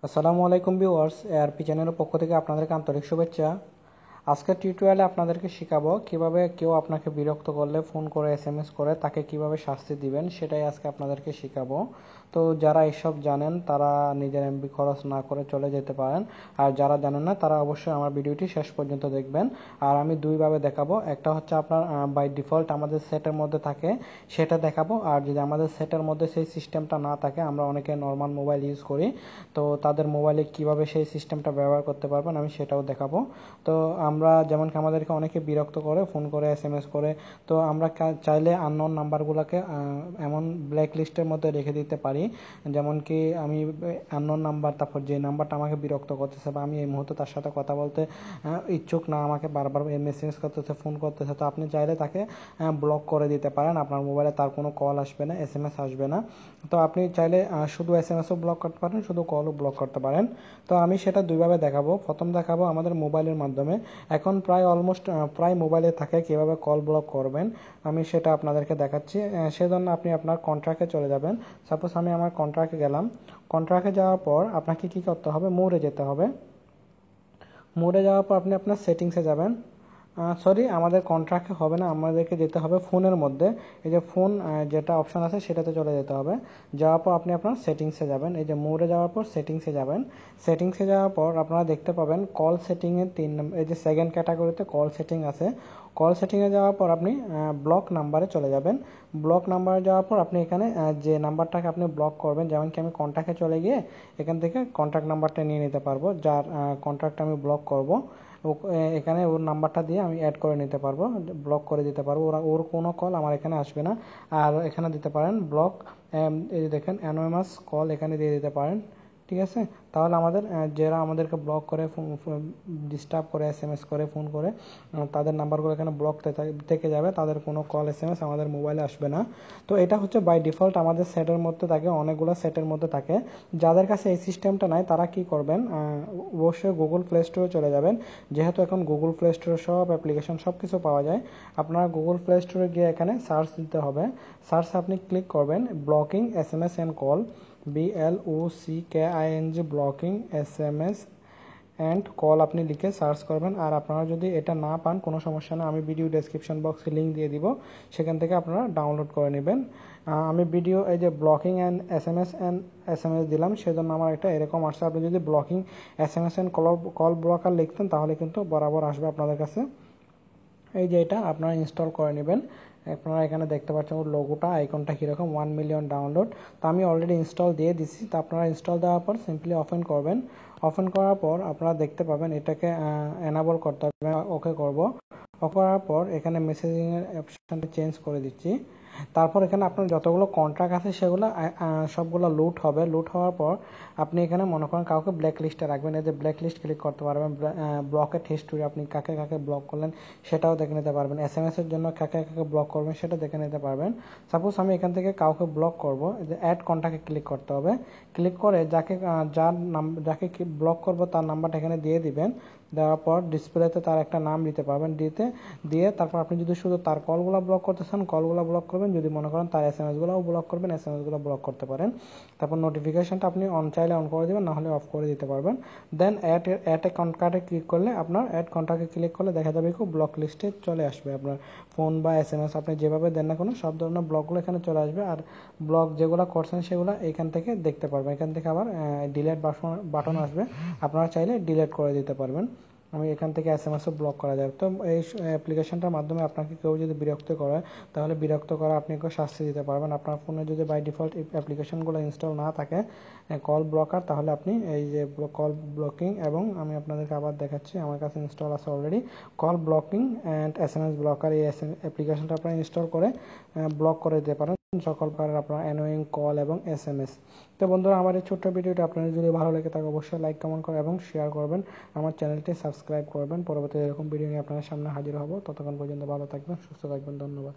আসসালামু আলাইকুম viewers, ARP চ্যানেলের পক্ষ থেকে আপনাদেরকে আন্তরিক শুভেচ্ছা। আজকের টিউটোরিয়ালে আপনাদেরকে শেখাবো কিভাবে কেউ আপনাকে বিরক্ত করলে ফোন করে এসএমএস করে তাকে কিভাবে শাস্তি দিবেন, সেটাই আজকে আপনাদেরকে শেখাবো। তো যারা এসব জানেন তারা নিজের এমবি খরচ না করে চলে যেতে পারেন, আর যারা জানেন না তারা অবশ্যই আমার ভিডিওটি শেষ পর্যন্ত দেখবেন। আর আমি দুইভাবে দেখাবো, একটা হচ্ছে আপনার বাই ডিফল্ট আমাদের সেটের মধ্যে থাকে সেটা দেখাবো, আর যদি আমাদের সেটের মধ্যে সেই সিস্টেমটা না থাকে, আমরা অনেকে নর্মাল মোবাইল ইউজ করি, তো তাদের মোবাইলে কিভাবে সেই সিস্টেমটা ব্যবহার করতে পারবেন আমি সেটাও দেখাবো। তো আমরা যেমন কি আমাদেরকে অনেকে বিরক্ত করে ফোন করে এসএমএস করে, তো আমরা চাইলে আননোন নাম্বারগুলোকে এমন ব্ল্যাক লিস্টের মধ্যে রেখে দিতে পারি। যেমন কি আমি আননোন নাম্বার, তারপর যে নাম্বারটা আমাকে বিরক্ত করতেছে বা আমি এই মুহূর্তে তার সাথে কথা বলতে ইচ্ছুক না, আমাকে বারবার মেসেজ করতেছে, ফোন করতেছে, তো আপনি চাইলে তাকে ব্লক করে দিতে পারেন। আপনার মোবাইলে তার কোনো কল আসবে না, এসএমএস আসবে না। তো আপনি চাইলে শুধু এসএমএসও ব্লক করতে পারেন, শুধু কলও ব্লক করতে পারেন। তো আমি সেটা দুইভাবে দেখাবো। প্রথম দেখাবো আমাদের মোবাইলের মাধ্যমে। এখন প্রায় অলমোস্ট প্রায় মোবাইলে থাকে কীভাবে কল ব্লক করবেন, আমি সেটা আপনাদেরকে দেখাচ্ছি। সেজন্য আপনি আপনার কন্ট্রাক্টে চলে যাবেন। সাপোজ আমি আমার কন্ট্রাক্টে গেলাম। কন্ট্রাক্টে যাওয়ার পর আপনাকে কী করতে হবে, মোড়ে যেতে হবে। মোড়ে যাওয়ার পর আপনি আপনার সেটিংসে যাবেন। সরি, আমাদের কন্ট্রাক্টে হবে না, আমাদেরকে যেতে হবে ফোনের মধ্যে। এই যে ফোন যেটা অপশন আছে সেটাতে চলে যেতে হবে। যাওয়ার পর আপনি আপনার সেটিংসে যাবেন। এই যে মোডে যাওয়ার পর সেটিংসে যাবেন। সেটিংসে যাওয়ার পর আপনারা দেখতে পাবেন কল সেটিংয়ের 3 নম্বর, এই যে সেকেন্ড ক্যাটাগরিতে কল সেটিং আছে। কল সেটিংয়ে যাওয়ার পর আপনি ব্লক নাম্বারে চলে যাবেন। ব্লক নাম্বারে যাওয়ার পর আপনি এখানে যে নাম্বারটাকে আপনি ব্লক করবেন, যেমন কি আমি কন্ট্যাক্টে চলে গিয়ে এখান থেকে কন্ট্যাক্ট নাম্বারটা নিয়ে নিতে পারবো, যার কন্ট্যাক্ট আমি ব্লক করব। এখানে ওর নাম্বারটা দিয়ে আমি অ্যাড করে নিতে পারবো, ব্লক করে দিতে পারবো, ওর কোনো কল আমার এখানে আসবে না। আর এখানে দিতে পারেন ব্লক, এই যে দেখেন অ্যানোনিমাস কল এখানে দিয়ে দিতে পারেন। ঠিক আছে, তাহলে আমাদের যারা আমাদেরকে ব্লক করে, ডিস্টার্ব করে, এসএমএস করে, ফোন করে, তাদের নাম্বারগুলো এখানে ব্লক থেকে যাবে, তাদের কোনো কল এসএমএস আমাদের মোবাইলে আসবে না। তো এটা হচ্ছে বাই ডিফল্ট আমাদের সেটের মধ্যে থাকে, অনেকগুলো সেটের মধ্যে থাকে। যাদের কাছে এই সিস্টেমটা নাই তারা কি করবেন, অবশ্যই গুগল প্লে স্টোরে চলে যাবেন। যেহেতু এখন গুগল প্লে স্টোরে সব অ্যাপ্লিকেশন সব কিছু পাওয়া যায়, আপনারা গুগল প্লে স্টোরে গিয়ে এখানে সার্চ দিতে হবে। সার্চে আপনি ক্লিক করবেন blocking SMS and call, BLOCKING blocking SMS and call আপনি লিখে সার্চ করবেন। আর আপনারা যদি এটা না পান কোনো সমস্যা না, আমি ভিডিও ডেসক্রিপশন বক্সে লিঙ্ক দিয়ে দিব, সেখান থেকে আপনারা ডাউনলোড করে নেবেন। আমি ভিডিও এই যে ব্লকিং অ্যান্ড এসএমএস দিলাম, সেজন্য আমার একটা এরকম আসছে। আপনি যদি blocking SMS and call blocker লিখতেন তাহলে কিন্তু বরাবর আসবে আপনাদের কাছে। এই যে এটা আপনারা ইনস্টল করে নেবেন। আপনারা এখানে দেখতে পাচ্ছেন ওর লোগোটা, আইকনটা কীরকম, 1 মিলিয়ন ডাউনলোড। তো আমি অলরেডি ইনস্টল দিয়ে দিছি। তো আপনারা ইনস্টল দেওয়ার পর সিম্পলি ওপেন করবেন। ওপেন করার পর আপনারা দেখতে পাবেন এটাকে এনাবল করতে হবে, ওকে করব। ওকে করার পর এখানে মেসেজিংয়ের অপশানটা চেঞ্জ করে দিচ্ছি। তারপর এখানে আপনার যতগুলো কন্ট্রাক্ট আছে সেগুলো সবগুলো লুট হবে। লুট হওয়ার পর আপনি এখানে মনে করেন কাউকে ব্ল্যাক লিস্টে রাখবেন, এই যে ব্ল্যাক লিস্ট ক্লিক করতে পারবেন। ব্লকের হিস্টোরি আপনি কাকে কাকে ব্লক করলেন সেটাও দেখে নিতে পারবেন। এসএমএসের জন্য কাকে কাকে ব্লক করবেন সেটা দেখে নিতে পারবেন। সাপোজ আমি এখান থেকে কাউকে ব্লক করব, যে অ্যাড কন্ট্যাক্টে ক্লিক করতে হবে। ক্লিক করে যাকে ব্লক করবো তার নাম্বারটা এখানে দিয়ে দিবেন। দেওয়ার পর ডিসপ্লেতে তার একটা নাম দিতে পারবেন, দিয়ে তারপর আপনি যদি শুধু তার কলগুলো ব্লক করতে চান কলগুলো ব্লক করবেন, যদি মনে করেন তার এসএমএসগুলোও ব্লক করবেন এসএমএসগুলো ব্লক করতে পারেন। তারপর নোটিফিকেশনটা আপনি চাইলে অন করে দেবেন, নাহলে অফ করে দিতে পারবেন। দেন অ্যাড এ কন্ট্যাক্টে ক্লিক করলে, আপনার অ্যাড কন্ট্যাক্টে ক্লিক করলে দেখা যাবে কি ব্লক লিস্টে চলে আসবে আপনার ফোন বা এসএমএস, আপনি যেভাবে দেন না কোনো সব ধরনের ব্লকগুলো এখানে চলে আসবে। আর ব্লক যেগুলো করছেন সেগুলো এখান থেকে দেখতে পারবেন। এখান থেকে আবার ডিলেট বাটন আসবে, আপনারা চাইলে ডিলেট করে দিতে পারবেন। আমি এখান থেকে এসএমএসও ব্লক করা যায়। তো এই অ্যাপ্লিকেশনটার মাধ্যমে আপনাকে কেউ যদি বিরক্ত করে, তাহলে বিরক্ত করা আপনি কেউ শাস্তি দিতে পারবেন। আপনার ফোনে যদি বাই ডিফল্ট অ্যাপ্লিকেশনগুলো ইনস্টল না থাকে কল ব্লকার, তাহলে আপনি এই যে কল ব্লকিং, এবং আমি আপনাদেরকে আবার দেখাচ্ছি, আমার কাছে ইনস্টল আছে already call blocking and SMS blocker. এই অ্যাপ্লিকেশনটা আপনারা ইনস্টল করে ব্লক করে দিতে পারেন সকল প্রকারের আপনার অ্যানোয়িং কল এবং এসএমএস। তো বন্ধুরা, আমার এই ছোট্ট ভিডিওটা আপনাদের যদি ভালো লাগে থাকে অবশ্যই লাইক, কমেন্ট করে এবং শেয়ার করবেন। আমার চ্যানেলটি সাবস্ক্রাইব করবেন। পরবর্তী এরকম ভিডিও নিয়ে আপনাদের সামনে হাজির হব। ততক্ষণ পর্যন্ত ভালো থাকবেন, সুস্থ থাকবেন। ধন্যবাদ।